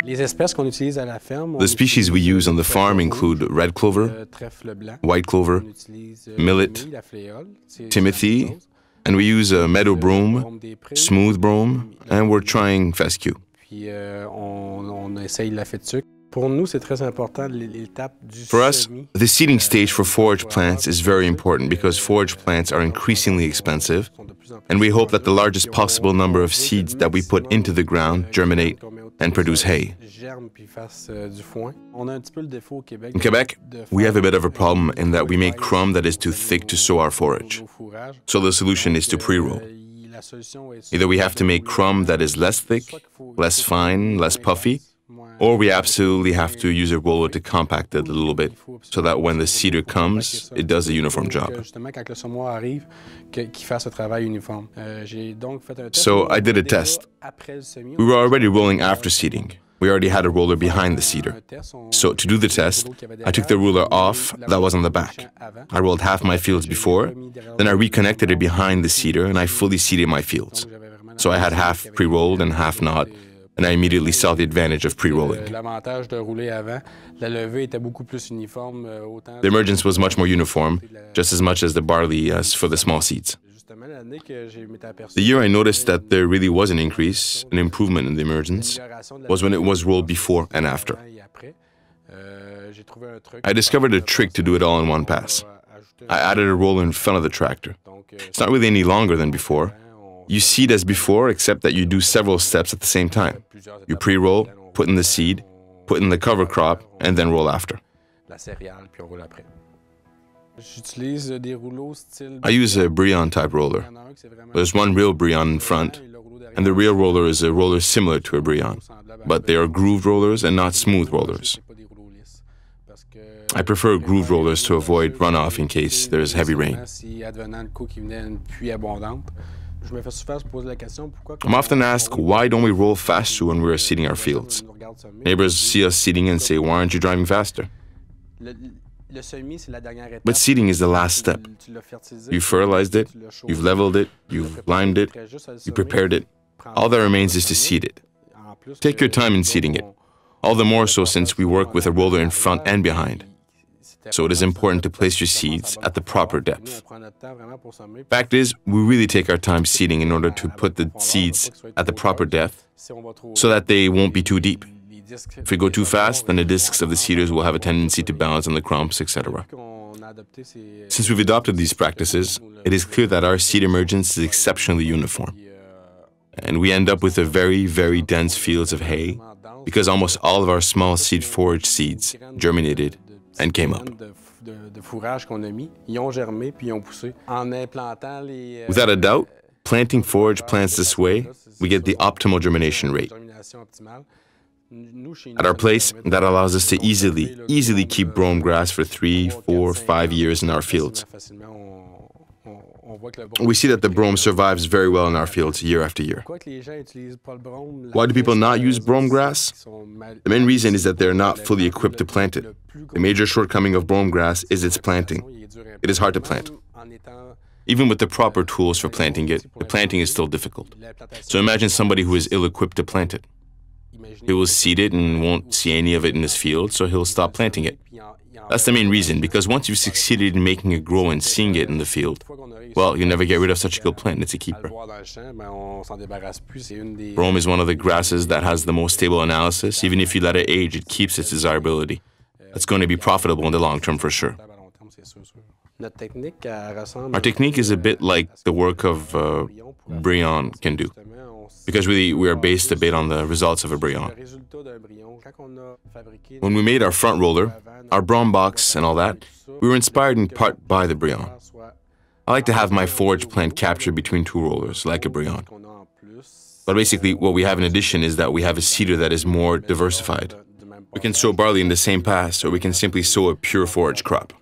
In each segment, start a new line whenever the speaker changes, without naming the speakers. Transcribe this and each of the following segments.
The species we use on the farm include red clover, white clover, millet, timothy, and we use a meadow brome, smooth brome, and we're trying fescue. For us, the seeding stage for forage plants is very important because forage plants are increasingly expensive, and we hope that the largest possible number of seeds that we put into the ground germinate and produce hay. In Quebec, we have a bit of a problem in that we make crumb that is too thick to sow our forage. So the solution is to pre-roll. Either we have to make crumb that is less thick, less fine, less puffy, or we absolutely have to use a roller to compact it a little bit so that when the seeder comes, it does a uniform job. So I did a test. We were already rolling after seeding. We already had a roller behind the seeder. So to do the test, I took the ruler off that was on the back. I rolled half my fields before, then I reconnected it behind the seeder and I fully seeded my fields. So I had half pre-rolled and half not, and I immediately saw the advantage of pre-rolling. The emergence was much more uniform, just as much as the barley as for the small seeds. The year I noticed that there really was an increase, an improvement in the emergence, was when it was rolled before and after. I discovered a trick to do it all in one pass. I added a roller in front of the tractor. It's not really any longer than before. You seed as before, except that you do several steps at the same time. You pre-roll, put in the seed, put in the cover crop, and then roll after. I use a Brion type roller. There's one real Brion in front, and the real roller is a roller similar to a Brion, but they are grooved rollers and not smooth rollers. I prefer grooved rollers to avoid runoff in case there's heavy rain. I'm often asked, why don't we roll faster when we're seeding our fields? Neighbors see us seeding and say, why aren't you driving faster? But seeding is the last step. You've fertilized it, you've leveled it, you've limed it, you prepared it. All that remains is to seed it. Take your time in seeding it, all the more so since we work with a roller in front and behind. So it is important to place your seeds at the proper depth. Fact is, we really take our time seeding in order to put the seeds at the proper depth so that they won't be too deep. If we go too fast, then the discs of the seeders will have a tendency to bounce on the clumps, etc. Since we've adopted these practices, it is clear that our seed emergence is exceptionally uniform. And we end up with a very, very dense fields of hay because almost all of our small seed forage seeds germinated and came up. Without a doubt, planting forage plants this way, we get the optimal germination rate. At our place, that allows us to easily keep brome grass for 3, 4, 5 years in our fields. We see that the brome survives very well in our fields year after year. Why do people not use brome grass? The main reason is that they're not fully equipped to plant it. The major shortcoming of brome grass is its planting. It is hard to plant. Even with the proper tools for planting it, the planting is still difficult. So imagine somebody who is ill-equipped to plant it. He will seed it and won't see any of it in his field, so he'll stop planting it. That's the main reason, because once you've succeeded in making it grow and seeing it in the field, well, you never get rid of such a good plant. It's a keeper. Brome is one of the grasses that has the most stable analysis. Even if you let it age, it keeps its desirability. It's going to be profitable in the long term for sure. Our technique is a bit like the work of Brion can do, because really we are based a bit on the results of a Brion. When we made our front roller, our brome box and all that, we were inspired in part by the Brion. I like to have my forage plant captured between two rollers, like a Brion. But basically, what we have in addition is that we have a seeder that is more diversified. We can sow barley in the same pass, or we can simply sow a pure forage crop.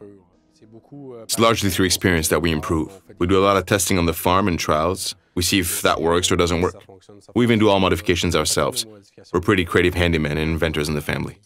It's largely through experience that we improve. We do a lot of testing on the farm and trials. We see if that works or doesn't work. We even do all modifications ourselves. We're pretty creative handymen and inventors in the family.